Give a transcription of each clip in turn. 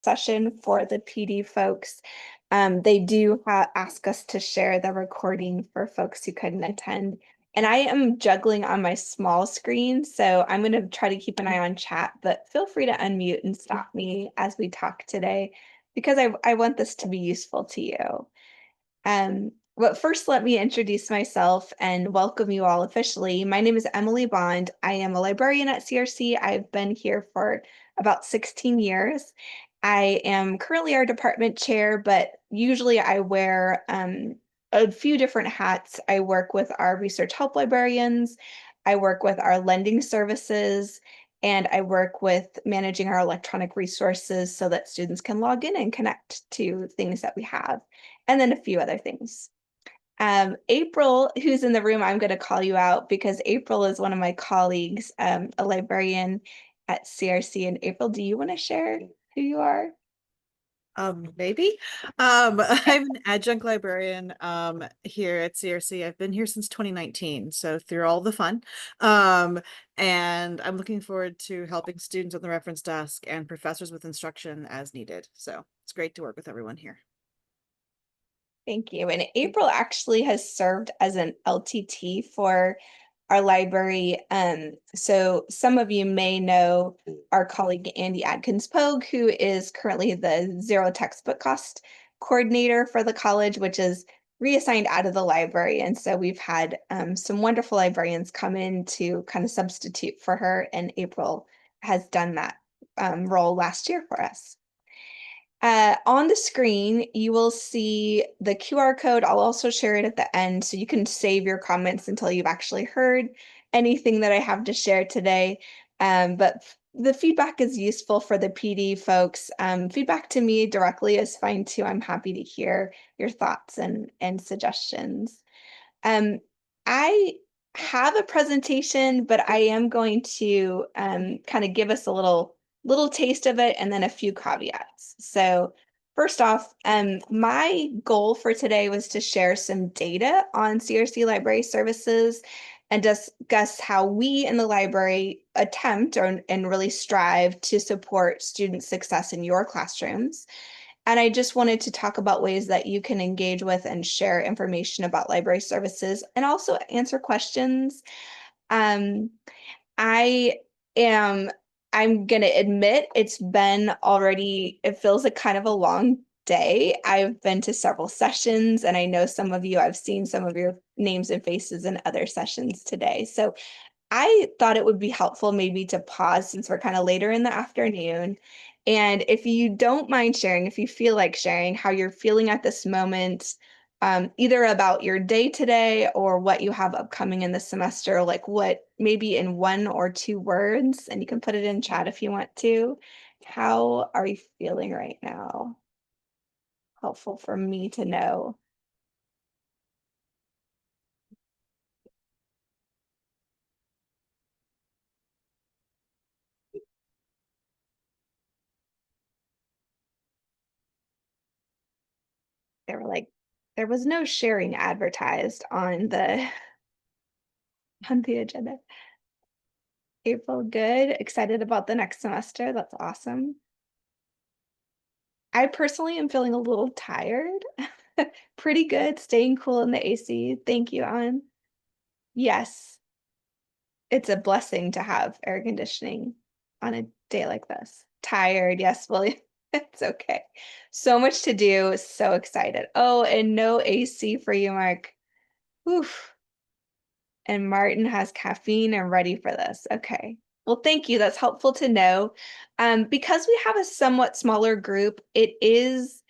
session for the PD folks. They do ask us to share the recording for folks who couldn't attend. And I am juggling on my small screen, so I'm going to try to keep an eye on chat, but feel free to unmute and stop me as we talk today because I want this to be useful to you. But first, let me introduce myself and welcome you all officially. My name is Emily Bond. I am a librarian at CRC. I've been here for about 16 years. I am currently our department chair, but usually I wear a few different hats. I work with our research help librarians, I work with our lending services, and I work with managing our electronic resources so that students can log in and connect to things that we have, and then a few other things. April, who's in the room, I'm going to call you out because April is one of my colleagues, a librarian at CRC. And April, do you want to share who you are? Maybe. I'm an adjunct librarian here at CRC. I've been here since 2019, so through all the fun. And I'm looking forward to helping students on the reference desk and professors with instruction as needed. So it's great to work with everyone here. Thank you. And April actually has served as an LTT for our library. So some of you may know our colleague Andy Adkins Pogue, who is currently the zero textbook cost coordinator for the college, which is reassigned out of the library. And so we've had some wonderful librarians come in to kind of substitute for her, and April has done that role last year for us. On the screen, you will see the QR code. I'll also share it at the end so you can save your comments until you've actually heard anything that I have to share today. But the feedback is useful for the PD folks. Feedback to me directly is fine too. I'm happy to hear your thoughts and suggestions. I have a presentation, but I am going to kind of give us a little taste of it and then a few caveats. So first off, my goal for today was to share some data on CRC library services and discuss how we in the library attempt and really strive to support student success in your classrooms. And I just wanted to talk about ways that you can engage with and share information about library services and also answer questions. Um, I am, I'm going to admit it's been already, it feels like kind of a long day. I've been to several sessions and I know some of you, I've seen some of your names and faces in other sessions today. So I thought it would be helpful maybe to pause since we're kind of later in the afternoon. And if you don't mind sharing, if you feel like sharing how you're feeling at this moment, either about your day today or what you have upcoming in the semester, like what maybe in 1 or 2 words, and you can put it in chat if you want to. How are you feeling right now? Helpful for me to know. They were like, there was no sharing advertised on the agenda. April, good. Excited about the next semester. That's awesome. I personally am feeling a little tired. Pretty good, staying cool in the AC. Thank you, Ann. Yes, it's a blessing to have air conditioning on a day like this. Tired, yes, well, it's okay. So much to do. So excited. Oh, and no AC for you, Mark. Oof. And Martin has caffeine and ready for this. Okay. Well, thank you. That's helpful to know. Because we have a somewhat smaller group, it is,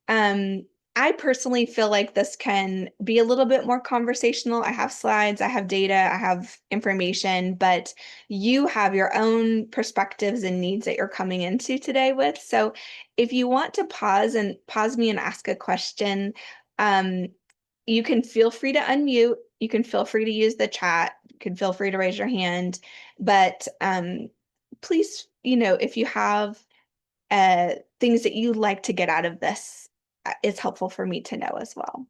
um, I personally feel like this can be a little bit more conversational. I have slides, I have data, I have information, but you have your own perspectives and needs that you're coming into today with. So if you want to pause me and ask a question, um, you can feel free to unmute. You can feel free to use the chat. You can feel free to raise your hand. But please, if you have things that you like to get out of this, it's helpful for me to know as well.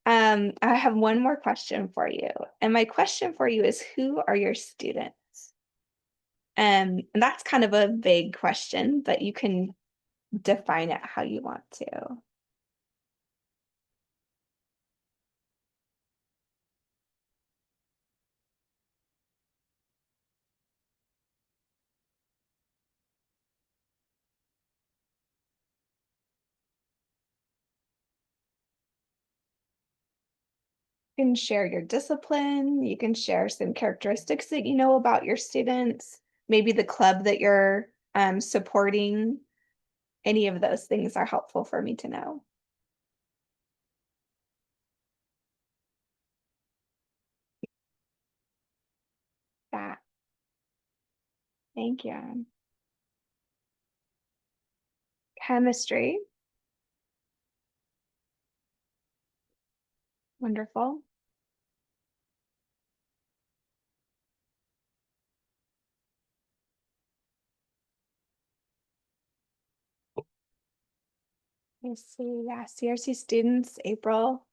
I have one more question for you. And my question for you is, who are your students? And that's kind of a vague question, but you can define it how you want to. You can share your discipline, you can share some characteristics that you know about your students, maybe the club that you're supporting. Any of those things are helpful for me to know. That. Thank you. Chemistry. Wonderful. Let's see. Yeah, CRC students, April.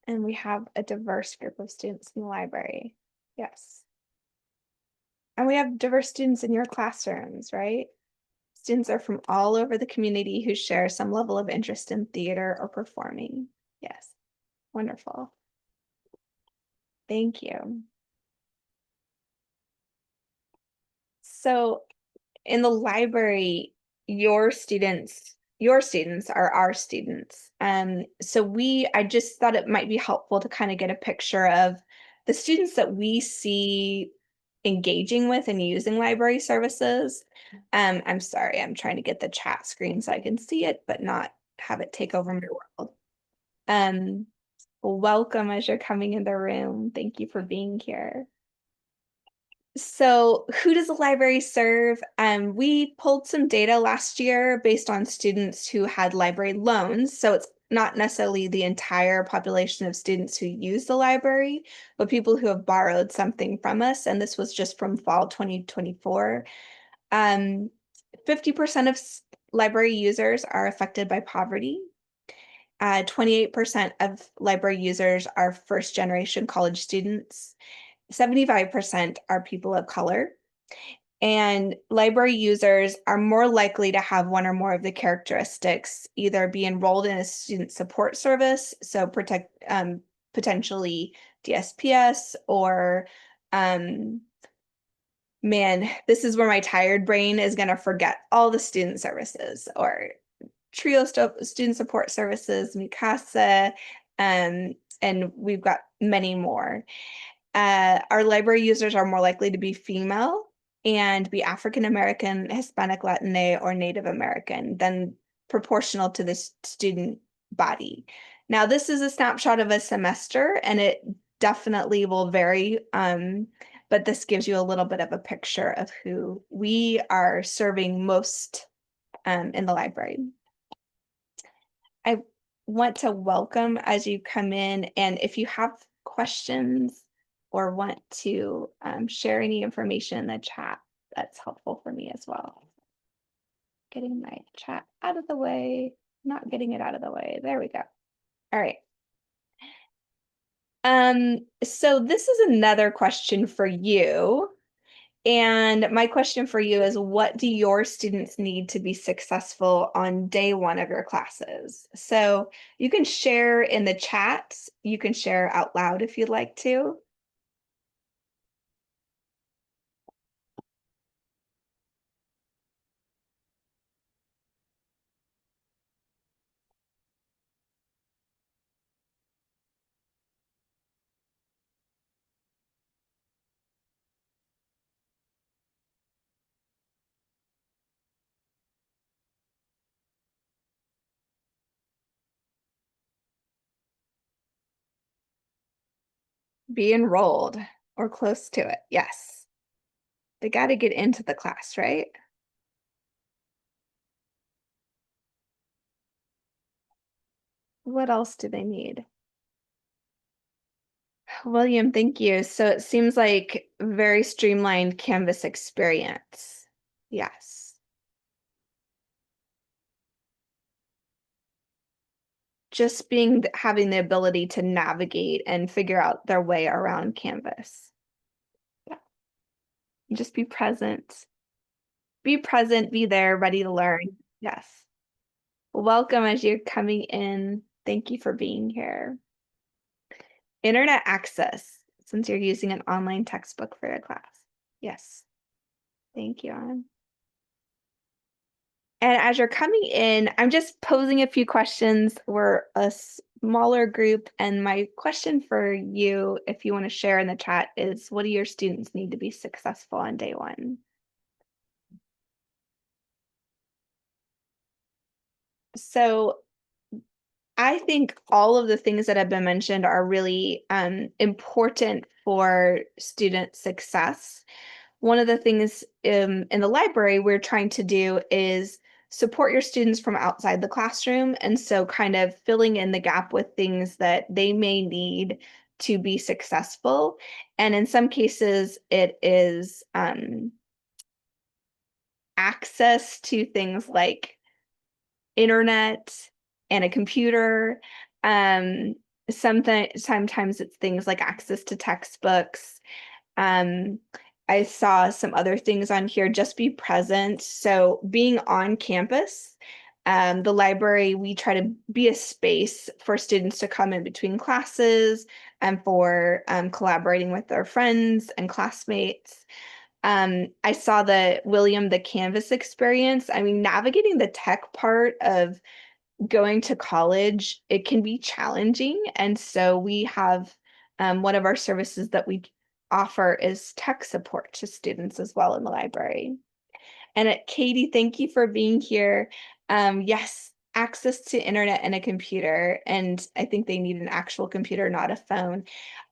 And we have a diverse group of students in the library. Yes. And we have diverse students in your classrooms, right? Students are from all over the community who share some level of interest in theater or performing. Yes. Wonderful. Thank you. So in the library, your students are our students. So I just thought it might be helpful to kind of get a picture of the students that we see engaging with and using library services. I'm sorry, I'm trying to get the chat screen so I can see it, but not have it take over my world. Um, Welcome as you're coming in the room. Thank you for being here. So who does the library serve? We pulled some data last year based on students who had library loans. So it's not necessarily the entire population of students who use the library, but people who have borrowed something from us. And this was just from fall 2024. 50% of library users are affected by poverty. 28% of library users are first generation college students. 75% are people of color. And library users are more likely to have one or more of the characteristics, either be enrolled in a student support service, so potentially DSPS, or man, this is where my tired brain is going to forget all the student services, or Trio student support services, Mikasa, and we've got many more. Our library users are more likely to be female and be African American, Hispanic, Latina, or Native American than proportional to the student body. Now, this is a snapshot of a semester, and it definitely will vary, but this gives you a little bit of a picture of who we are serving most in the library. I want to welcome as you come in, and if you have questions or want to share any information in the chat, that's helpful for me as well. Getting my chat out of the way, not getting it out of the way. There we go. All right. So this is another question for you. And my question for you is, what do your students need to be successful on day one of your classes? So you can share in the chat, you can share out loud if you'd like to. Be enrolled or close to it. Yes. They got to get into the class, right? What else do they need? William, thank you. So it seems like very streamlined Canvas experience. Yes. Just having the ability to navigate and figure out their way around Canvas. Yeah. Just be present. Be present, be there, ready to learn. Yes. Welcome as you're coming in. Thank you for being here. Internet access, since you're using an online textbook for your class. Yes. Thank you, Ann. And as you're coming in, I'm just posing a few questions. We're a smaller group, and my question for you, if you want to share in the chat, is what do your students need to be successful on day one? So I think all of the things that have been mentioned are really important for student success. One of the things in the library we're trying to do is support your students from outside the classroom. And so kind of filling in the gap with things that they may need to be successful. And in some cases, it is access to things like internet and a computer. Um, sometimes it's things like access to textbooks. Um, I saw some other things on here, just be present. So being on campus, the library, we try to be a space for students to come in between classes and for collaborating with their friends and classmates. I saw the William the Canvas experience. I mean, navigating the tech part of going to college, it can be challenging. And so we have one of our services that we offer is tech support to students as well in the library. And Katie, thank you for being here. Yes, access to internet and a computer. And I think they need an actual computer, not a phone.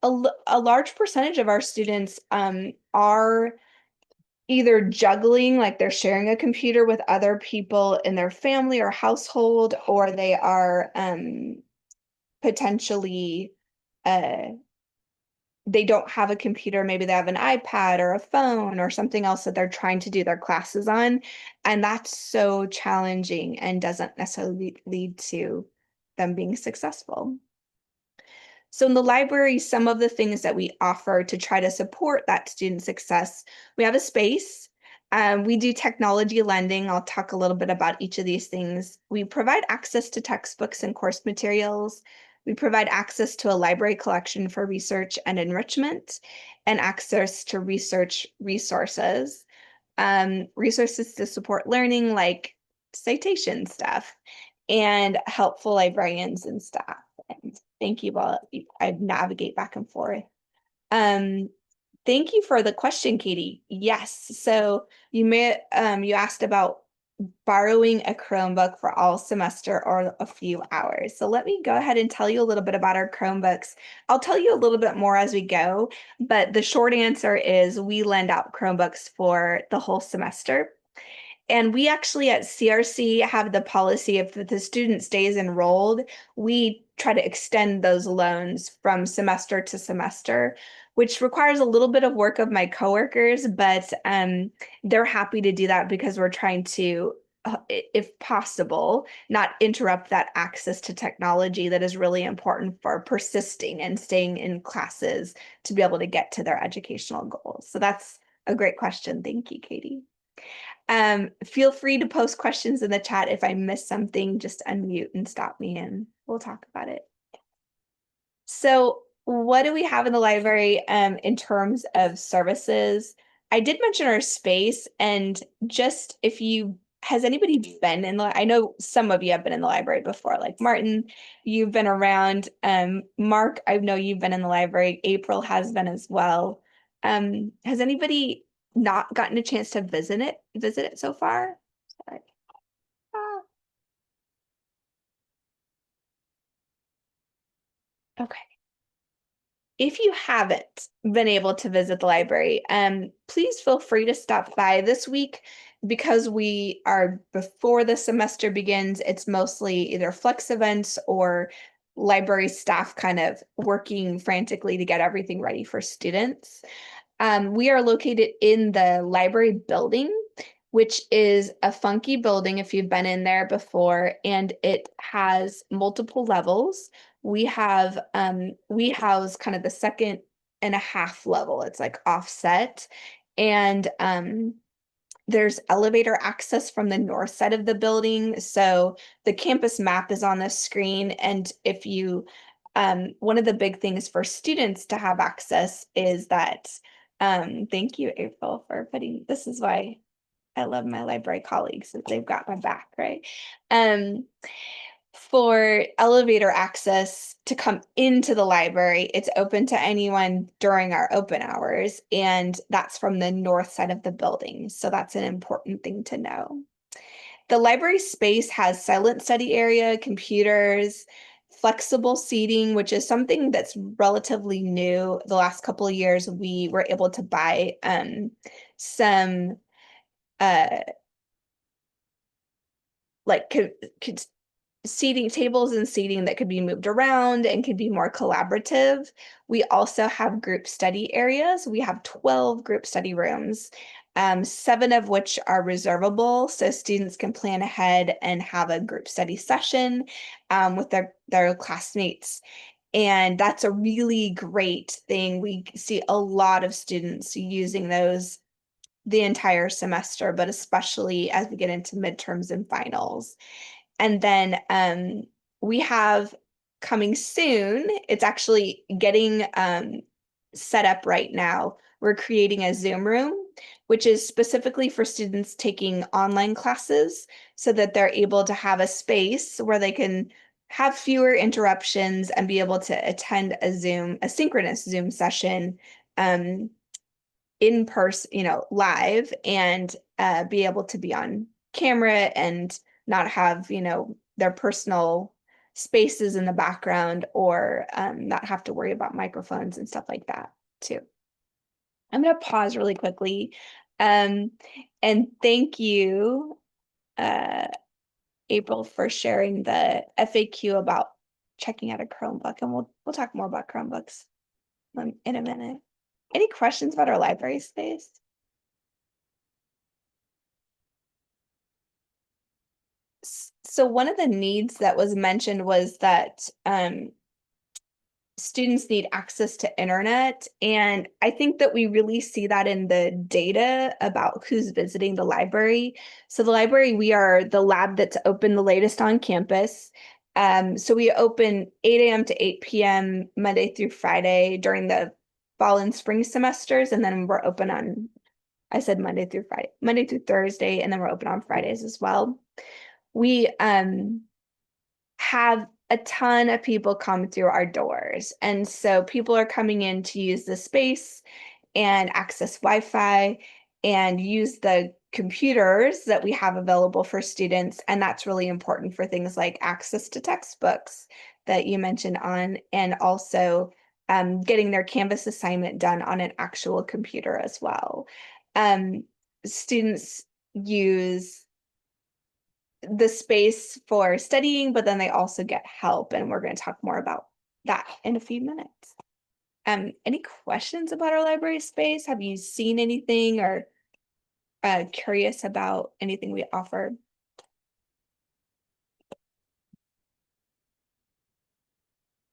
A large percentage of our students are either juggling, like they're sharing a computer with other people in their family or household, or they are potentially uh, they don't have a computer, maybe they have an iPad or a phone or something else that they're trying to do their classes on. And that's so challenging and doesn't necessarily lead to them being successful. So in the library, some of the things that we offer to try to support that student success, we have a space. We do technology lending. I'll talk a little bit about each of these things. We provide access to textbooks and course materials. We provide access to a library collection for research and enrichment, and access to research resources. Resources to support learning, like citation stuff, and helpful librarians and staff. And thank you all. I navigate back and forth. Um, Thank you for the question, Katie. Yes, so you asked about borrowing a Chromebook for all semester or a few hours. So let me go ahead and tell you a little bit about our Chromebooks. I'll tell you a little bit more as we go, but the short answer is we lend out Chromebooks for the whole semester. And we actually at CRC have the policy if the student stays enrolled, we try to extend those loans from semester to semester, which requires a little bit of work of my coworkers, but they're happy to do that because we're trying to, if possible, not interrupt that access to technology that is really important for persisting and staying in classes to be able to get to their educational goals. So that's a great question. Thank you, Katie. Feel free to post questions in the chat. If I miss something, just unmute and stop me and we'll talk about it. So what do we have in the library in terms of services? I did mention our space, and just if you, has anybody been in the, I know some of you have been in the library before, like Martin, you've been around. Mark, I know you've been in the library. April has been as well. Has anybody not gotten a chance to visit it so far? Sorry. Ah, okay. If you haven't been able to visit the library, please feel free to stop by this week because we are before the semester begins. It's mostly either flex events or library staff kind of working frantically to get everything ready for students. We are located in the library building, which is a funky building if you've been in there before, and it has multiple levels. We house kind of the second and a half level. It's like offset. And there's elevator access from the north side of the building. So the campus map is on the screen. And if you, one of the big things for students to have access is that, thank you, April, for putting, this is why I love my library colleagues, that they've got my back, right? Um, for elevator access to come into the library, it's open to anyone during our open hours, and that's from the north side of the building. So that's an important thing to know. The library space has silent study area, computers, flexible seating, which is something that's relatively new. The last couple of years, we were able to buy some uh, like seating tables and seating that could be moved around and could be more collaborative. We also have group study areas. We have 12 group study rooms, 7 of which are reservable, so students can plan ahead and have a group study session with their classmates. And that's a really great thing. We see a lot of students using those the entire semester, but especially as we get into midterms and finals. And then we have coming soon, it's actually getting set up right now. We're creating a Zoom room, which is specifically for students taking online classes so that they're able to have a space where they can have fewer interruptions and be able to attend a synchronous Zoom session um, in person, live, and be able to be on camera and not have, their personal spaces in the background, or not have to worry about microphones and stuff like that too. I'm going to pause really quickly. Um, and thank you, uh, April, for sharing the FAQ about checking out a Chromebook, and we'll talk more about Chromebooks in a minute. Any questions about our library space? So one of the needs that was mentioned was that students need access to internet. And I think that we really see that in the data about who's visiting the library. So the library, we are the lab that's open the latest on campus. So we open 8 a.m. to 8 p.m. Monday through Friday during the fall and spring semesters. And then we're open on, I said Monday through Friday, Monday through Thursday, and then we're open on Fridays as well. We have a ton of people come through our doors. And so people are coming in to use the space and access Wi-Fi and use the computers that we have available for students. And that's really important for things like access to textbooks that you mentioned on, and also getting their Canvas assignment done on an actual computer as well. Students use the space for studying, but then they also get help, and we're going to talk more about that in a few minutes. Any questions about our library space? Have you seen anything or curious about anything we offer?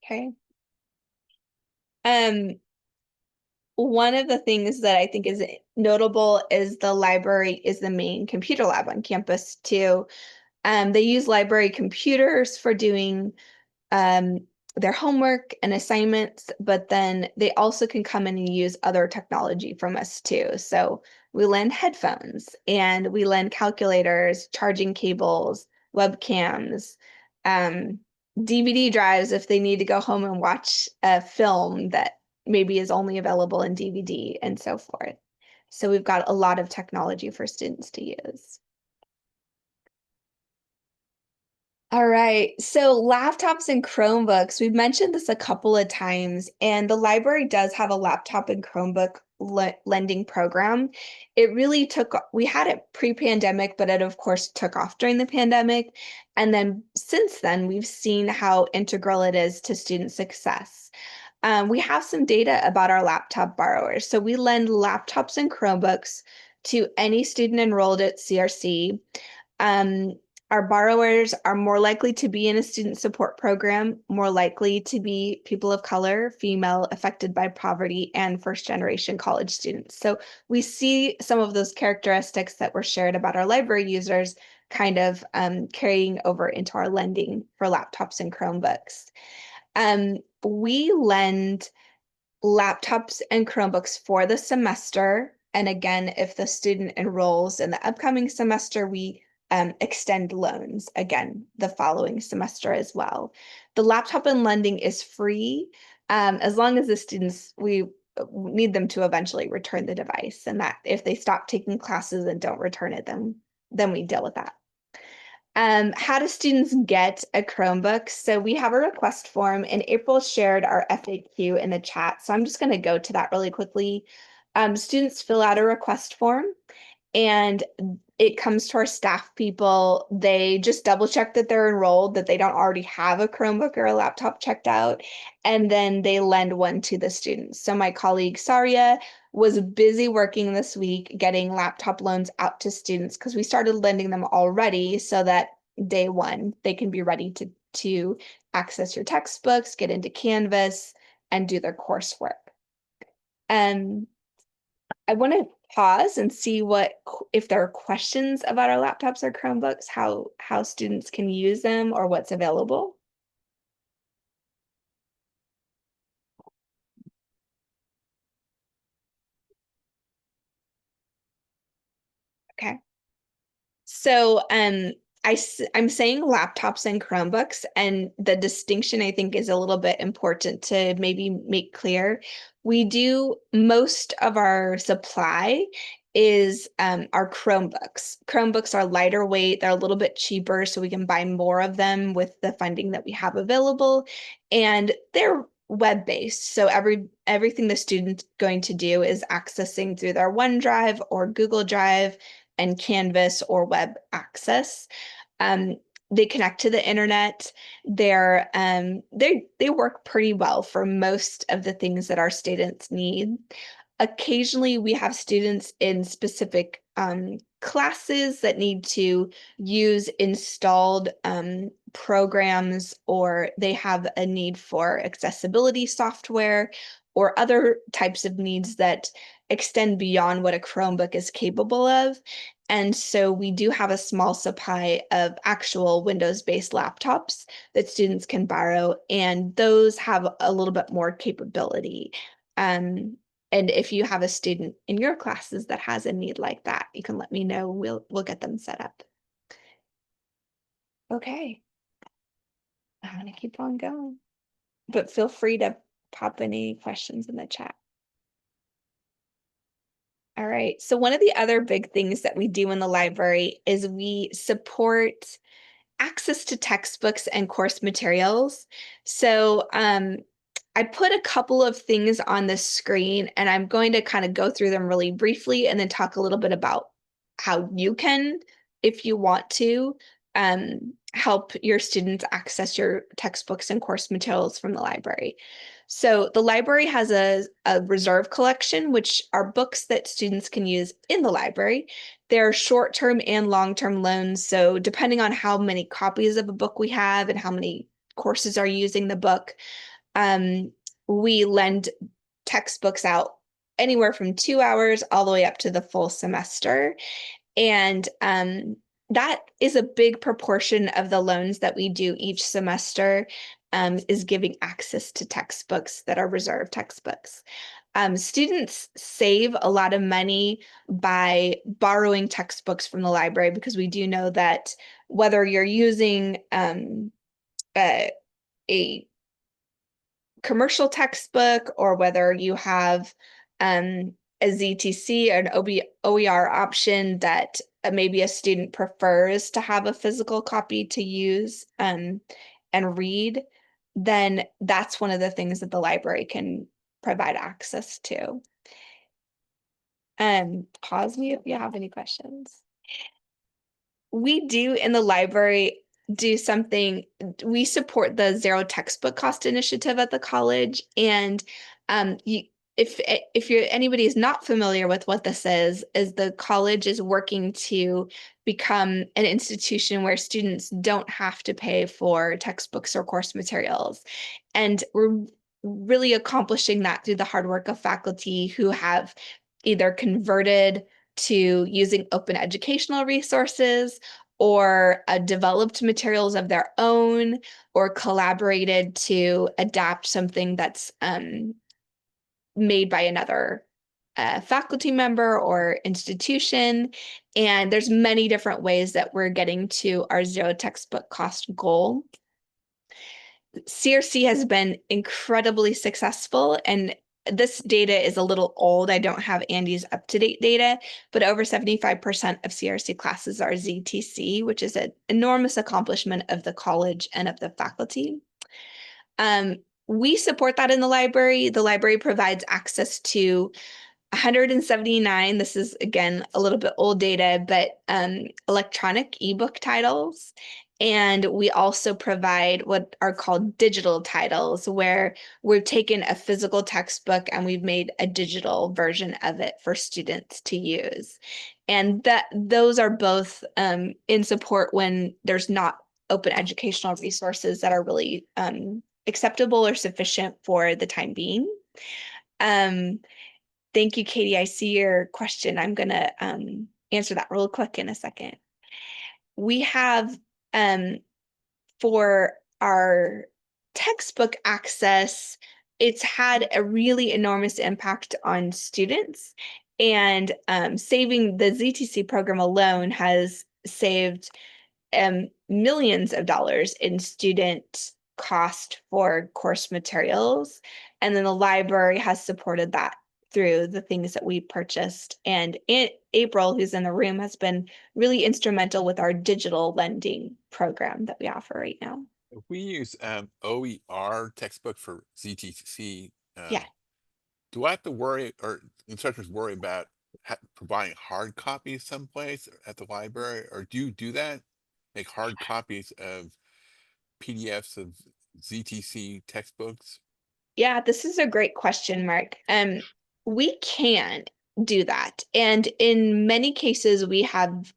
Okay. Um, One of the things that I think is notable is the library is the main computer lab on campus too. They use library computers for doing um, their homework and assignments, but then they also can come in and use other technology from us too. So we lend headphones and we lend calculators, charging cables, webcams, um, DVD drives if they need to go home and watch a film that maybe is only available in DVD, and so forth. So we've got a lot of technology for students to use. All right. So laptops and Chromebooks, we've mentioned this a couple of times, and the library does have a laptop and Chromebook lending program. It really we had it pre-pandemic, but it of course took off during the pandemic. And then since then, we've seen how integral it is to student success. We have some data about our laptop borrowers. So we lend laptops and Chromebooks to any student enrolled at CRC. Um, Our borrowers are more likely to be in a student support program, more likely to be people of color, female, affected by poverty, and first generation college students. So we see some of those characteristics that were shared about our library users kind of carrying over into our lending for laptops and Chromebooks. We lend laptops and Chromebooks for the semester. And again, if the student enrolls in the upcoming semester, we extend loans again the following semester as well. The laptop and lending is free as long as the students, we need them to eventually return the device. And that if they stop taking classes and don't return it, then we deal with that. How do students get a Chromebook? So we have a request form, and April shared our FAQ in the chat. So I'm just going to go to that really quickly. Students fill out a request form, and it comes to our staff people. They just double check that they're enrolled, that they don't already have a Chromebook or a laptop checked out, and then they lend one to the students. So my colleague Saria was busy working this week getting laptop loans out to students because we started lending them already so that day one they can be ready to access your textbooks, get into Canvas, and do their coursework. Um, I want to pause and see if there are questions about our laptops or Chromebooks, how students can use them or what's available. Okay. So I'm saying laptops and Chromebooks, and the distinction I think is a little bit important to maybe make clear. We do most of our supply is our Chromebooks. Chromebooks are lighter weight, they're a little bit cheaper, so we can buy more of them with the funding that we have available, and they're web-based. So everything the student's going to do is accessing through their OneDrive or Google Drive and Canvas or web access. Um, they connect to the internet. They work pretty well for most of the things that our students need. Occasionally, we have students in specific classes that need to use installed programs, or they have a need for accessibility software or other types of needs that extend beyond what a Chromebook is capable of. And so we do have a small supply of actual Windows-based laptops that students can borrow, and those have a little bit more capability. Um, and if you have a student in your classes that has a need like that, you can let me know. We'll get them set up. Okay, I'm gonna keep on going, but feel free to pop any questions in the chat. All right. So one of the other big things that we do in the library is we support access to textbooks and course materials. So I put a couple of things on the screen, and I'm going to kind of go through them really briefly and then talk a little bit about how you can, if you want to, help your students access your textbooks and course materials from the library. So the library has a reserve collection, which are books that students can use in the library. They're short-term and long-term loans. So depending on how many copies of a book we have and how many courses are using the book, um, we lend textbooks out anywhere from 2 hours all the way up to the full semester. And that is a big proportion of the loans that we do each semester, is giving access to textbooks that are reserved textbooks. Students save a lot of money by borrowing textbooks from the library because we do know that whether you're using a commercial textbook or whether you have a ZTC or an OER option that maybe a student prefers to have a physical copy to use and read, then that's one of the things that the library can provide access to. Pause me if you have any questions. We do in the library do something, we support the Zero Textbook Cost Initiative at the college, and if you're anybody is not familiar with what this is the college is working to become an institution where students don't have to pay for textbooks or course materials. And we're really accomplishing that through the hard work of faculty who have either converted to using open educational resources or developed materials of their own or collaborated to adapt something that's made by another faculty member or institution. And there's many different ways that we're getting to our zero textbook cost goal. CRC has been incredibly successful, and this data is a little old. I don't have Andy's up-to-date data, but over 75% of CRC classes are ZTC, which is an enormous accomplishment of the college and of the faculty. We support that in the library. The library provides access to 179, this is again a little bit old data, but electronic ebook titles. And we also provide what are called digital titles, where we've taken a physical textbook and we've made a digital version of it for students to use. And those are both in support when there's not open educational resources that are really acceptable or sufficient for the time being. Thank you, Katie. I see your question. I'm going to answer that real quick in a second. We have, for our textbook access, it's had a really enormous impact on students. And saving the ZTC program alone has saved millions of dollars in student cost for course materials. And then the library has supported that through the things that we purchased. And April, who's in the room, has been really instrumental with our digital lending program that we offer right now. If we use OER textbook for ZTC, Yeah. do I have to worry, or instructors worry about providing hard copies someplace at the library, or do you do that? Make hard copies of PDFs of ZTC textbooks? Yeah, this is a great question, Mark. We can do that. And in many cases, we have,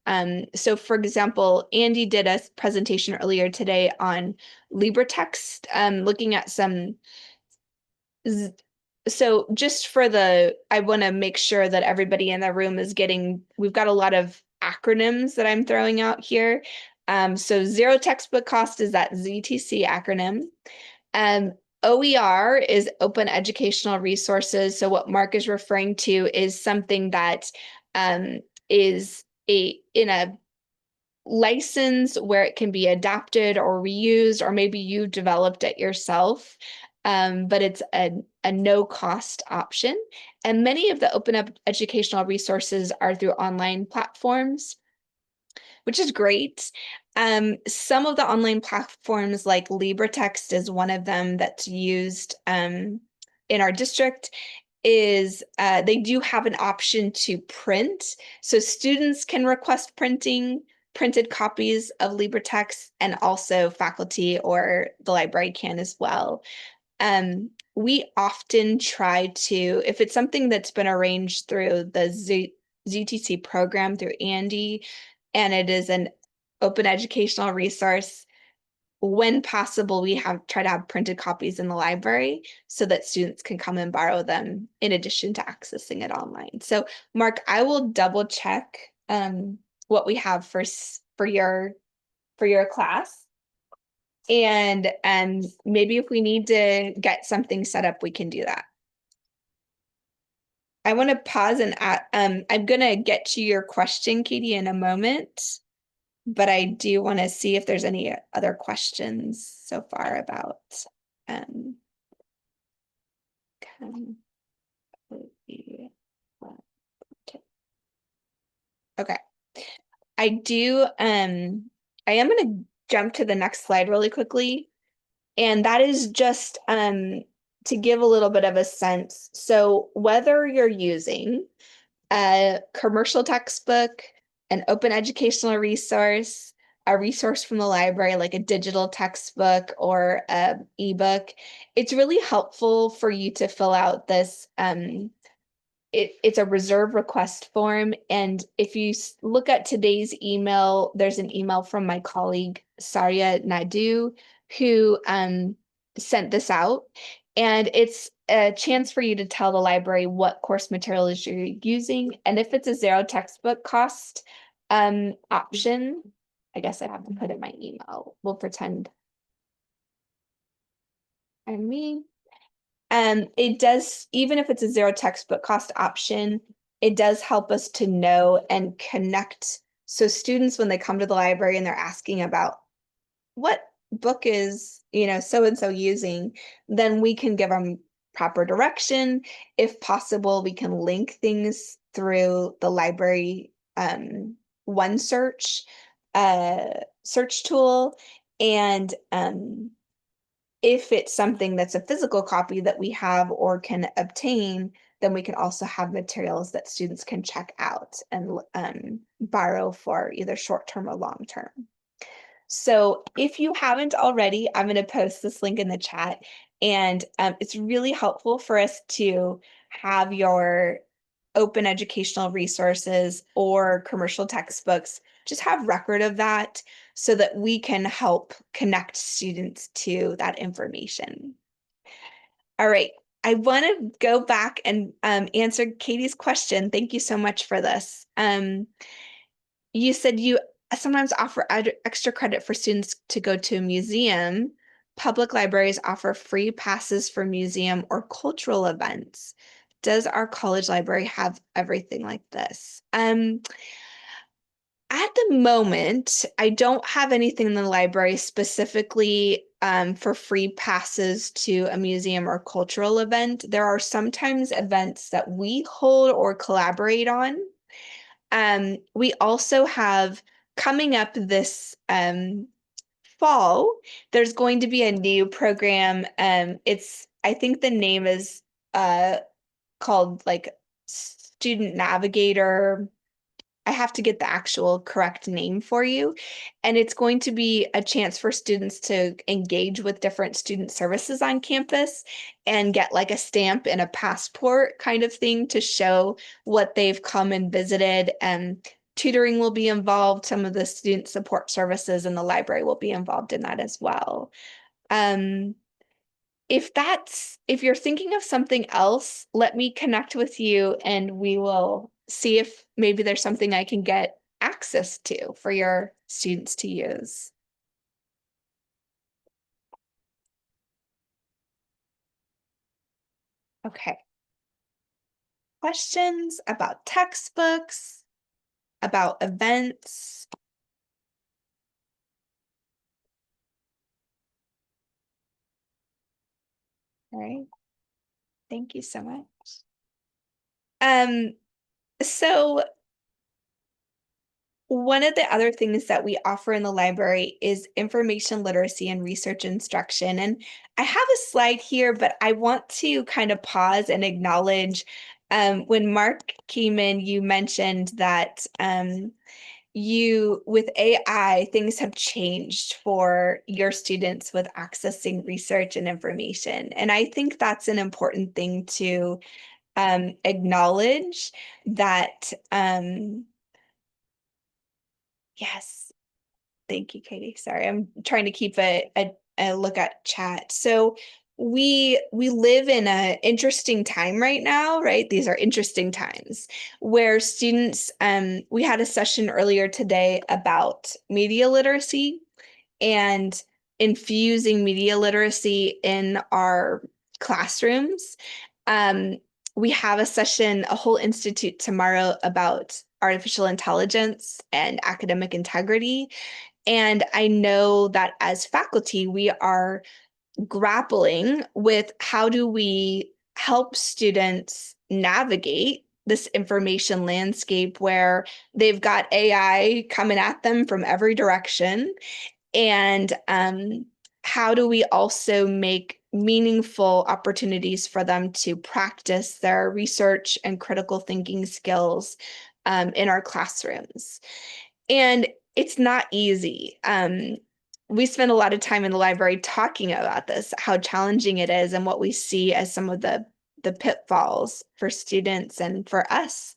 so for example, Andy did a presentation earlier today on LibreText, looking at some, so just for I want to make sure that everybody in the room is getting, we've got a lot of acronyms that I'm throwing out here. So zero textbook cost is that ZTC acronym. OER is open educational resources. So what Mark is referring to is something that is in a license where it can be adapted or reused, or maybe you developed it yourself. But it's a no cost option. And many of the open up educational resources are through online platforms, which is great. Some of the online platforms like LibreText is one of them that's used in our district is they do have an option to print. So students can request printed copies of LibreText, and also faculty or the library can as well. We often try to, if it's something that's been arranged through the ZTC program through Andy, and it is an open educational resource, when possible, we try to have printed copies in the library so that students can come and borrow them in addition to accessing it online. So Mark, I will double check what we have for your class. And maybe if we need to get something set up, we can do that. I want to pause and I'm going to get to your question, Katie, in a moment, but I do want to see if there's any other questions so far about okay. I do I am going to jump to the next slide really quickly. And that is just to give a little bit of a sense. So whether you're using a commercial textbook, an open educational resource, a resource from the library, like a digital textbook or a ebook, it's really helpful for you to fill out this it's a reserve request form. And if you look at today's email, there's an email from my colleague, Sarya Naidu, who sent this out. And it's a chance for you to tell the library what course materials you're using. And if it's a zero textbook cost option, I guess I have to put in my email. We'll pretend I'm me. It does, even if it's a zero textbook cost option, it does help us to know and connect. So students, when they come to the library and they're asking about what book is, so and so using, then we can give them proper direction. If possible, we can link things through the library one search search tool. And if it's something that's a physical copy that we have or can obtain, then we can also have materials that students can check out and borrow for either short-term or long-term. So if you haven't already, I'm going to post this link in the chat, and it's really helpful for us to have your open educational resources or commercial textbooks, just have record of that so that we can help connect students to that information. All right, I want to go back and answer Katie's question. Thank you so much for this. You said you sometimes offer extra credit for students to go to a museum. Public libraries offer free passes for museum or cultural events. Does our college library have everything like this? At the moment, I don't have anything in the library specifically for free passes to a museum or cultural event. There are sometimes events that we hold or collaborate on. We also have coming up this fall, there's going to be a new program. I think the name is called like Student Navigator. I have to get the actual correct name for you. And it's going to be a chance for students to engage with different student services on campus and get like a stamp and a passport kind of thing to show what they've come and visited. And tutoring will be involved. Some of the student support services in the library will be involved in that as well. If you're thinking of something else, let me connect with you and we will see if maybe there's something I can get access to for your students to use. Okay. Questions about textbooks, about events? All right. Thank you so much. So one of the other things that we offer in the library is information literacy and research instruction. And I have a slide here, but I want to kind of pause and acknowledge when Mark came in, you mentioned that with AI, things have changed for your students with accessing research and information. And I think that's an important thing to acknowledge that. Yes. Thank you, Katie. Sorry, I'm trying to keep a look at chat. So we live in an interesting time right now, right? These are interesting times where students, we had a session earlier today about media literacy and infusing media literacy in our classrooms. We have a session, a whole institute tomorrow about artificial intelligence and academic integrity. And I know that as faculty, we are grappling with how do we help students navigate this information landscape where they've got AI coming at them from every direction. And how do we also make meaningful opportunities for them to practice their research and critical thinking skills in our classrooms? And it's not easy. We spend a lot of time in the library talking about this, how challenging it is, and what we see as some of the pitfalls for students and for us.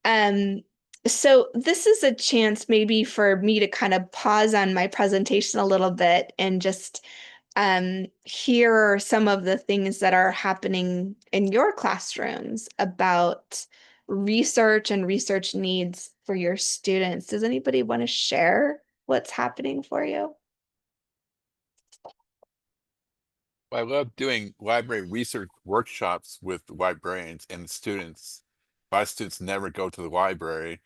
Um, so this is a chance maybe for me to kind of pause on my presentation a little bit and just hear some of the things that are happening in your classrooms about research and research needs for your students. Does anybody want to share what's happening for you? I love doing library research workshops with librarians and students. A lot of students never go to the library,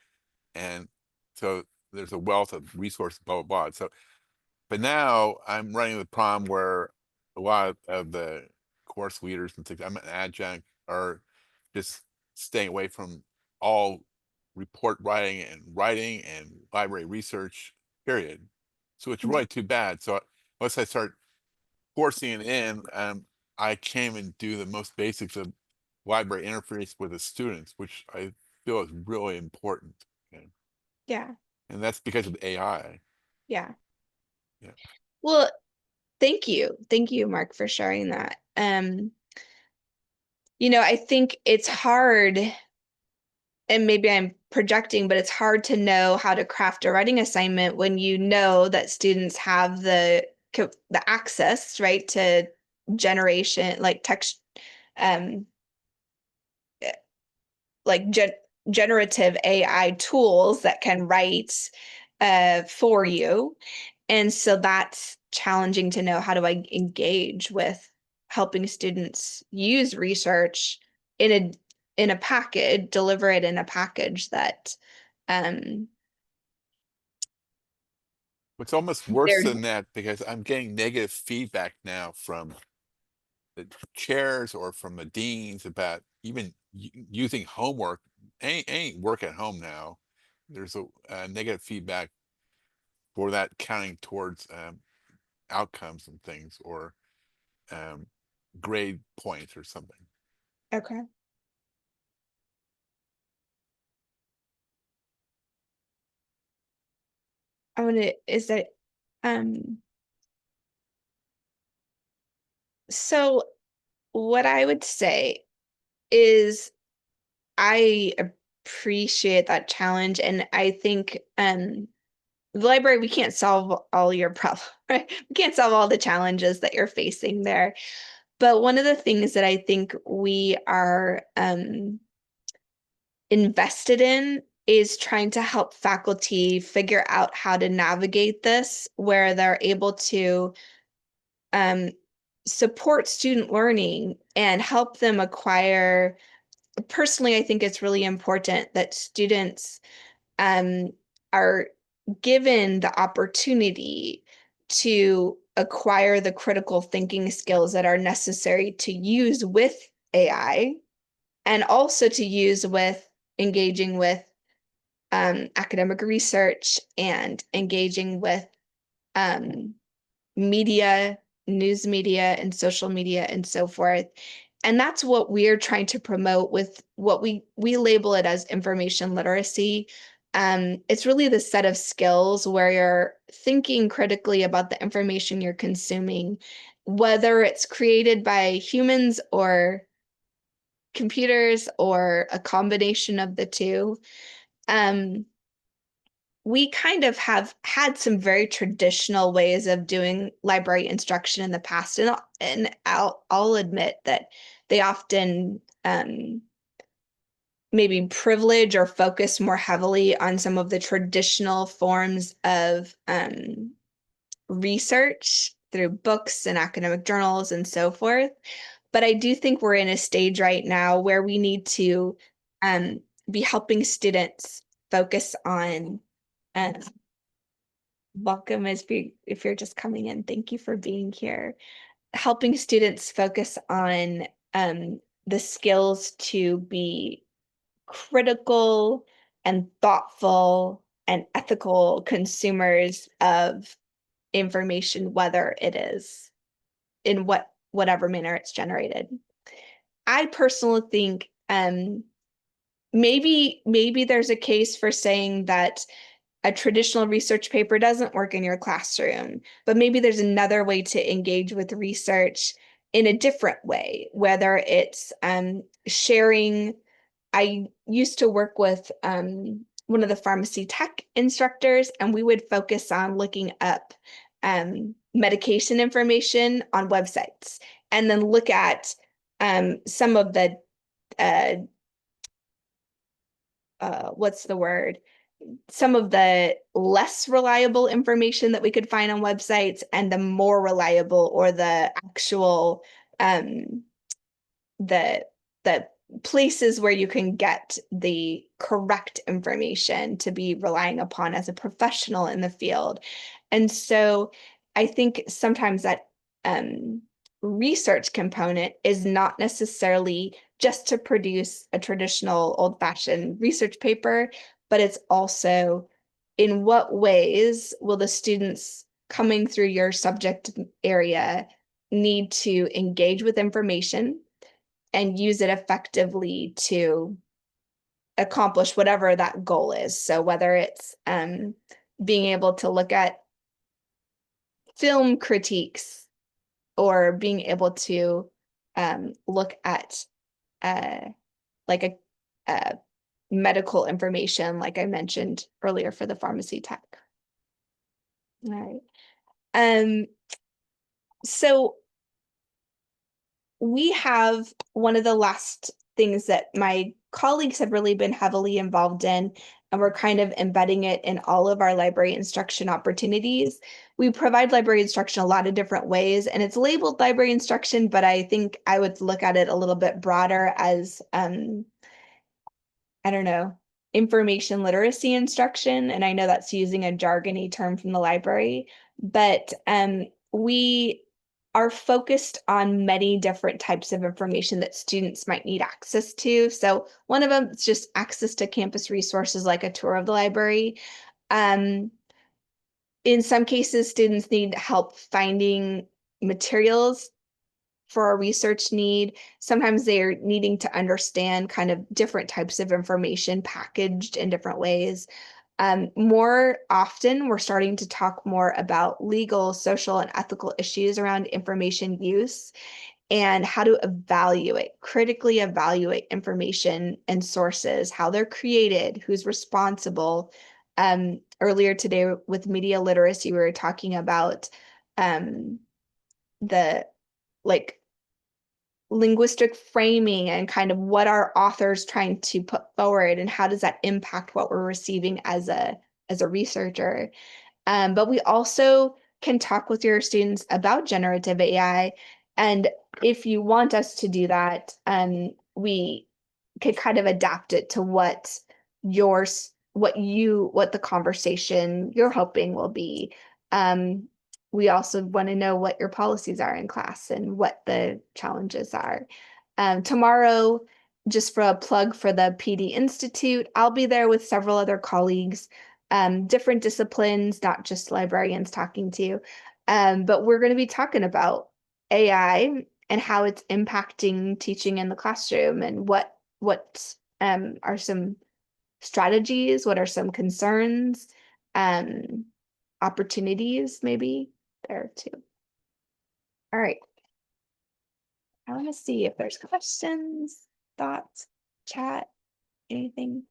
and so there's a wealth of resources, blah blah blah. So, but now I'm running the problem where a lot of the course leaders and things, I'm an adjunct, are just staying away from all report writing and library research, period. So it's really too bad. So once I start forcing it in, I came and do the most basics of library interface with the students, which I feel is really important. Okay? Yeah, And that's because of AI. yeah. Yeah. Well, thank you. Thank you, Mark, for sharing that. I think it's hard, and maybe I'm projecting, but it's hard to know how to craft a writing assignment when you know that students have the access, right, to generation like text, um like generative AI tools that can write for you. And so that's challenging to know, how do I engage with helping students use research in a package, deliver it in a package that um It's almost worse they're than that because I'm getting negative feedback now from the chairs or from the deans about even using homework, any work at home now. There's a negative feedback for that counting towards outcomes and things, or um, grade points or something. okay. I want to is that um so what I would say is I appreciate that challenge, and I think the library, we can't solve all your problems, right? We can't solve all the challenges that you're facing there. But one of the things that I think we are invested in is trying to help faculty figure out how to navigate this, where they're able to um, support student learning and help them acquire. Personally, I think it's really important that students um, are given the opportunity to acquire the critical thinking skills that are necessary to use with AI, and also to use with engaging with academic research and engaging with um, media, news media, and social media, and so forth. And that's what we're trying to promote with what we label it as information literacy. It's really the set of skills where you're thinking critically about the information you're consuming, whether it's created by humans or computers or a combination of the two. Um, we kind of have had some very traditional ways of doing library instruction in the past, and I'll admit that they often maybe privilege or focus more heavily on some of the traditional forms of research through books and academic journals and so forth. But I do think we're in a stage right now where we need to um, be helping students focus on um, welcome if you're just coming in. Thank you for being here. Helping students focus on the skills to be critical and thoughtful and ethical consumers of information, whether it is in whatever manner it's generated. I personally think maybe there's a case for saying that a traditional research paper doesn't work in your classroom, but maybe there's another way to engage with research in a different way, whether it's sharing. I used to work with one of the pharmacy tech instructors, and we would focus on looking up medication information on websites and then look at some of the what's the word? Some of the less reliable information that we could find on websites and the more reliable or the actual the the places where you can get the correct information to be relying upon as a professional in the field. And so I think sometimes that research component is not necessarily just to produce a traditional old-fashioned research paper, but it's also in what ways will the students coming through your subject area need to engage with information and use it effectively to accomplish whatever that goal is. So whether it's being able to look at film critiques or being able to look at like a medical information, like I mentioned earlier for the pharmacy tech. All right. So we have one of the last things that my colleagues have really been heavily involved in, and we're kind of embedding it in all of our library instruction opportunities. We provide library instruction a lot of different ways, and it's labeled library instruction, but I think I would look at it a little bit broader as, I don't know, information literacy instruction. And I know that's using a jargony term from the library, but we are focused on many different types of information that students might need access to. So one of them is just access to campus resources like a tour of the library. In some cases, students need help finding materials for a research need. Sometimes they're needing to understand kind of different types of information packaged in different ways. More often, we're starting to talk more about legal, social, and ethical issues around information use and how to critically evaluate information and sources, how they're created, who's responsible. Earlier today with media literacy, we were talking about the like linguistic framing and kind of what our authors trying to put forward and how does that impact what we're receiving as a researcher. But we also can talk with your students about generative AI. And if you want us to do that, we could kind of adapt it to what the conversation you're hoping will be. We also want to know what your policies are in class and what the challenges are. Tomorrow, just for a plug for the PD Institute, I'll be there with several other colleagues, different disciplines, not just librarians talking to you. But we're going to be talking about AI and how it's impacting teaching in the classroom and what are some strategies, what are some concerns, opportunities maybe there too. All right. I want to see if there's questions, thoughts, chat, anything.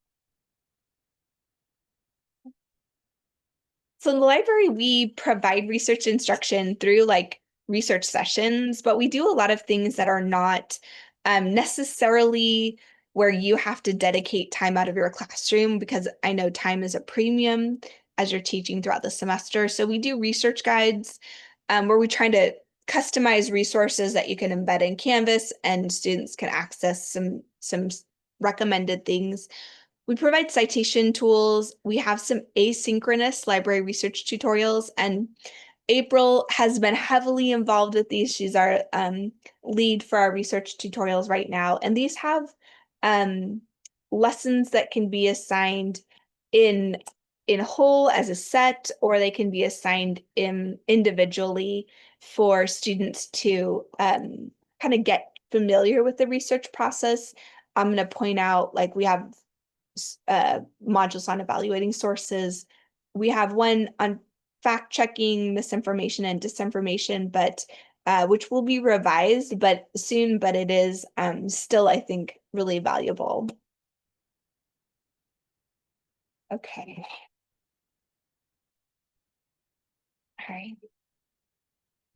So in the library, we provide research instruction through like research sessions, but we do a lot of things that are not necessarily where you have to dedicate time out of your classroom, because I know time is a premium as you're teaching throughout the semester. So we do research guides where we try to customize resources that you can embed in Canvas and students can access some recommended things. We provide citation tools. We have some asynchronous library research tutorials, and April has been heavily involved with these. She's our lead for our research tutorials right now. And these have lessons that can be assigned in whole as a set, or they can be assigned individually for students to kind of get familiar with the research process. I'm going to point out, like, we have modules on evaluating sources, we have one on fact checking misinformation and disinformation, but which will be revised but soon, but it is still, I think, really valuable. Okay. All right.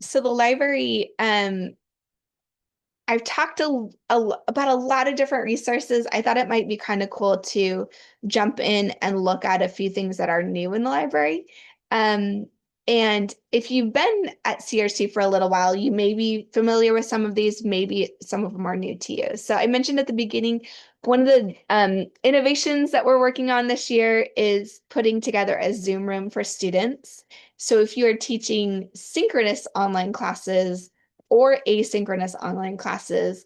So the library, I've talked about a lot of different resources. I thought it might be kind of cool to jump in and look at a few things that are new in the library. Um, and if you've been at CRC for a little while, you may be familiar with some of these, maybe some of them are new to you. So I mentioned at the beginning, one of the innovations that we're working on this year is putting together a Zoom room for students. So if you are teaching synchronous online classes, or asynchronous online classes.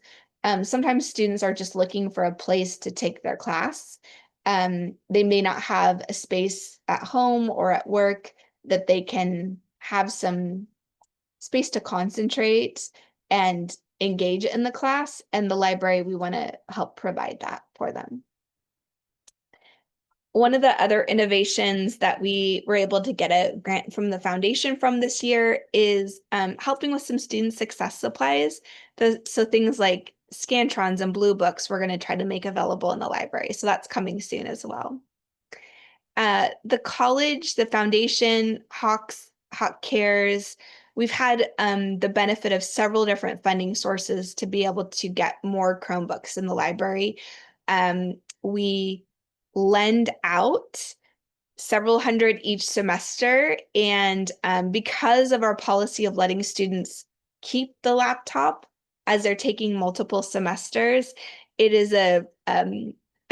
Sometimes students are just looking for a place to take their class. They may not have a space at home or at work that they can have some space to concentrate and engage in the class. And the library, we want to help provide that for them. One of the other innovations that we were able to get a grant from the foundation from this year is helping with some student success supplies. So things like Scantrons and Blue Books, we're going to try to make available in the library. So that's coming soon as well. The college, the foundation, Hawk Cares, we've had the benefit of several different funding sources to be able to get more Chromebooks in the library. We lend out several hundred each semester. And because of our policy of letting students keep the laptop as they're taking multiple semesters, it is a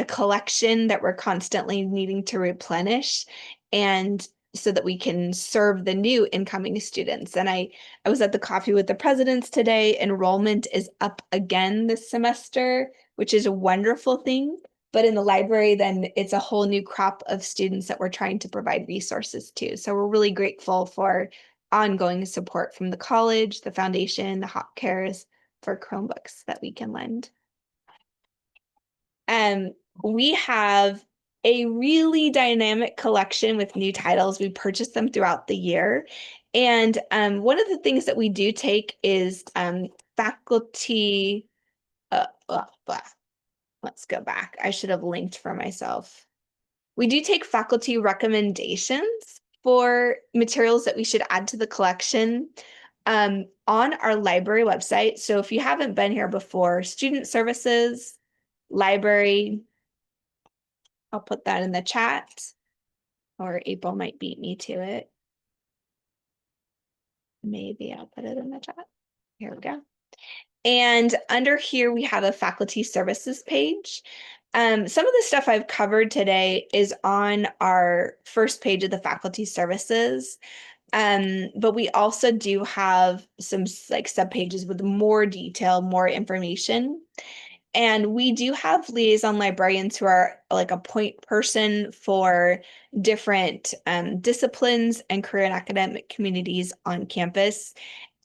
collection that we're constantly needing to replenish. And so that we can serve the new incoming students. And I was at the coffee with the presidents today. Enrollment is up again this semester, which is a wonderful thing. But in the library, then it's a whole new crop of students that we're trying to provide resources to. So we're really grateful for ongoing support from the college, the foundation, the Hawk Cares for Chromebooks that we can lend. We have a really dynamic collection with new titles. We purchased them throughout the year. And one of the things that we do take is faculty, let's go back. I should have linked for myself. We do take faculty recommendations for materials that we should add to the collection on our library website. So if you haven't been here before, student services, library, I'll put that in the chat, or April might beat me to it. Maybe I'll put it in the chat. Here we go. And under here, we have a faculty services page. Some of the stuff I've covered today is on our first page of the faculty services. But we also do have some like subpages with more detail, more information. And we do have liaison librarians who are like a point person for different disciplines and career and academic communities on campus.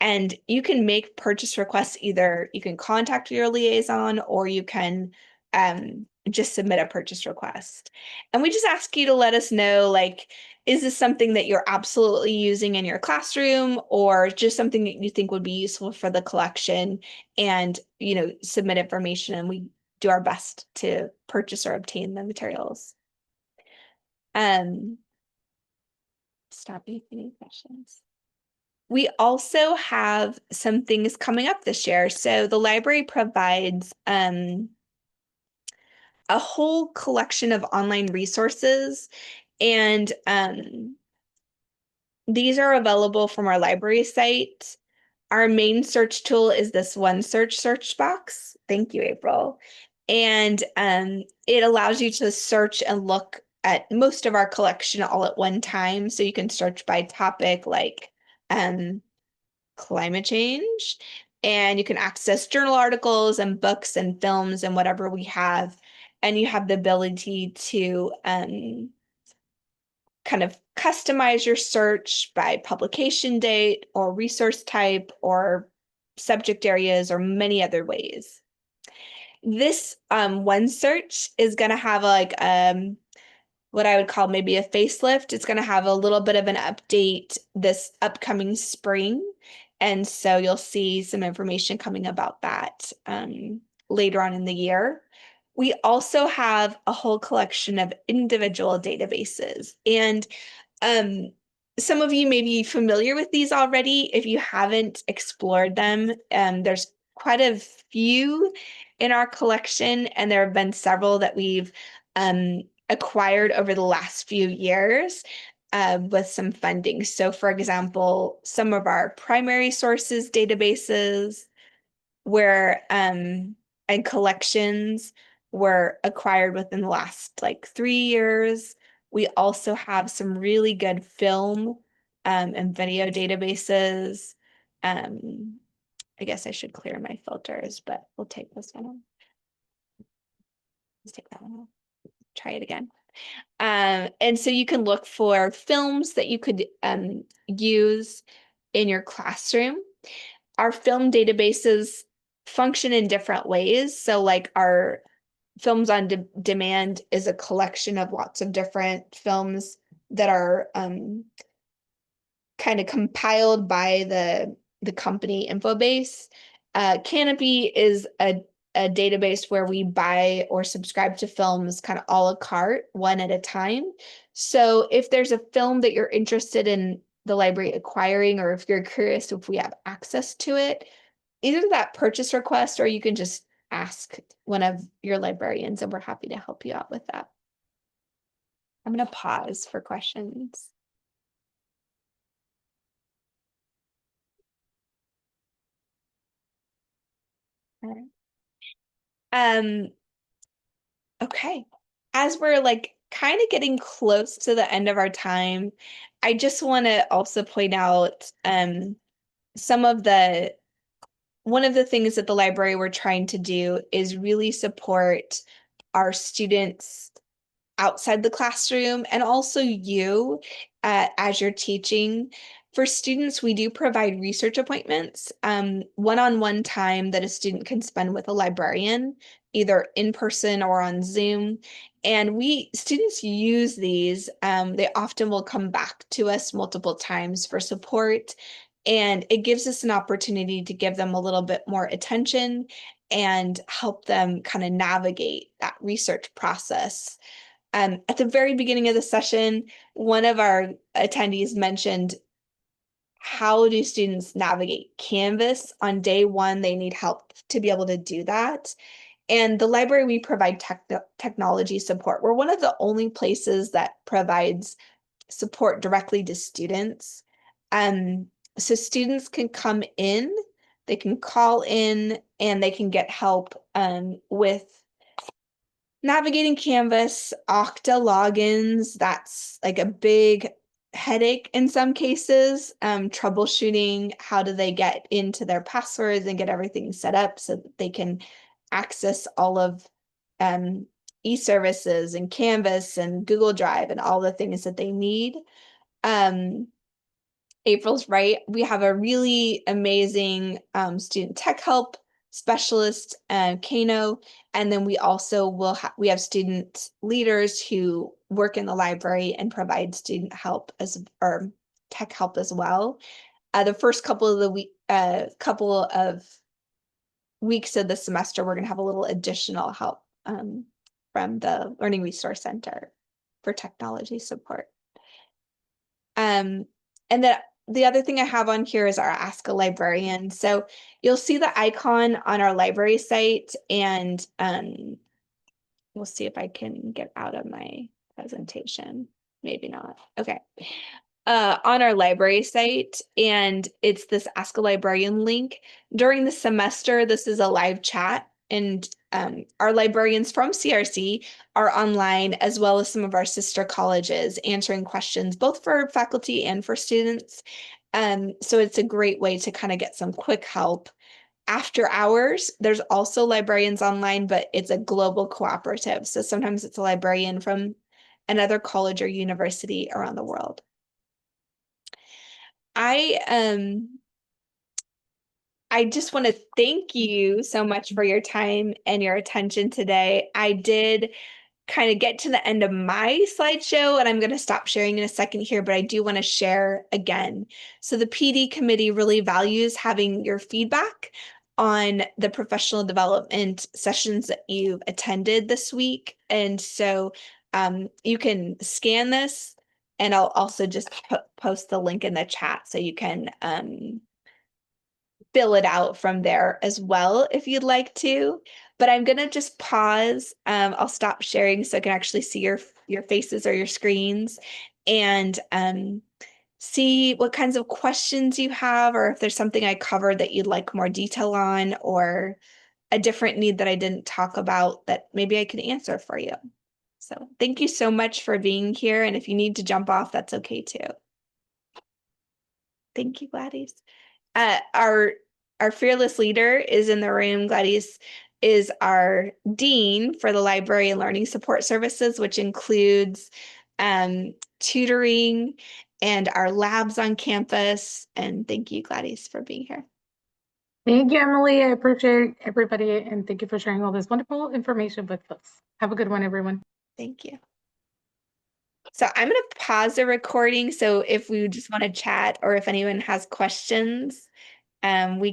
And you can make purchase requests. Either you can contact your liaison or you can just submit a purchase request. And we just ask you to let us know, like, is this something that you're absolutely using in your classroom or just something that you think would be useful for the collection? And, submit information and we do our best to purchase or obtain the materials. Stop any questions. We also have some things coming up this year. So the library provides a whole collection of online resources, and these are available from our library site. Our main search tool is this OneSearch search box. Thank you, April. And it allows you to search and look at most of our collection all at one time. So you can search by topic like climate change, and you can access journal articles and books and films and whatever we have. And you have the ability to kind of customize your search by publication date or resource type or subject areas or many other ways. This OneSearch is going to have what I would call maybe a facelift. It's going to have a little bit of an update this upcoming spring. And so you'll see some information coming about that later on in the year. We also have a whole collection of individual databases. And um, some of you may be familiar with these already. If you haven't explored them, there's quite a few in our collection, and there have been several that we've acquired over the last few years with some funding. So, for example, some of our primary sources databases where and collections were acquired within the last like 3 years. We also have some really good film and video databases. I guess I should clear my filters, but we'll take this one off. Let's take that one off. Try it again. And so you can look for films that you could use in your classroom. Our film databases function in different ways. So like our Films on Demand is a collection of lots of different films that are kind of compiled by the company Infobase. Canopy is a database where we buy or subscribe to films kind of a la carte, one at a time. So if there's a film that you're interested in the library acquiring, or if you're curious if we have access to it, either that purchase request or you can just ask one of your librarians and we're happy to help you out with that. I'm going to pause for questions. All right. Okay. As we're like kind of getting close to the end of our time, I just want to also point out some of one of the things that the library we're trying to do is really support our students outside the classroom and also you as you're teaching. For students, we do provide research appointments, one-on-one time that a student can spend with a librarian, either in person or on Zoom. And students use these. They often will come back to us multiple times for support. And it gives us an opportunity to give them a little bit more attention and help them kind of navigate that research process. At the very beginning of the session, one of our attendees mentioned, how do students navigate Canvas? On day one, they need help to be able to do that. And the library, we provide technology support. We're one of the only places that provides support directly to students. So students can come in, they can call in, and they can get help with navigating Canvas, Okta logins. That's like a big headache in some cases. Troubleshooting, how do they get into their passwords and get everything set up so that they can access all of e-services and Canvas and Google Drive and all the things that they need. April's right. We have a really amazing student tech help specialist, Kano, and then we also we have student leaders who work in the library and provide student help or tech help as well. The first couple of weeks of the semester, we're going to have a little additional help from the Learning Resource Center for technology support. And then the other thing I have on here is our Ask a Librarian. So you'll see the icon on our library site, and we'll see if I can get out of my presentation. Maybe not. Okay. On our library site, and it's this Ask a Librarian link. During the semester, this is a live chat, and our librarians from CRC are online, as well as some of our sister colleges, answering questions both for faculty and for students. So it's a great way to kind of get some quick help. After hours, there's also librarians online, but it's a global cooperative. So sometimes it's a librarian from another college or university around the world. I just want to thank you so much for your time and your attention today. I did kind of get to the end of my slideshow, and I'm going to stop sharing in a second here, but I do want to share again. So the PD committee really values having your feedback on the professional development sessions that you've attended this week. And so you can scan this, and I'll also just post the link in the chat so you can fill it out from there as well if you'd like to. But I'm gonna just pause. I'll stop sharing so I can actually see your faces or your screens, and see what kinds of questions you have, or if there's something I covered that you'd like more detail on, or a different need that I didn't talk about that maybe I could answer for you. So thank you so much for being here. And if you need to jump off, that's okay too. Thank you, Gladys. Our fearless leader is in the room. Gladys is our dean for the library and learning support services, which includes tutoring and our labs on campus. And thank you, Gladys, for being here. Thank you, Emily. I appreciate everybody, and thank you for sharing all this wonderful information with us. Have a good one, everyone. Thank you. So I'm going to pause the recording. So if we just want to chat, or if anyone has questions, we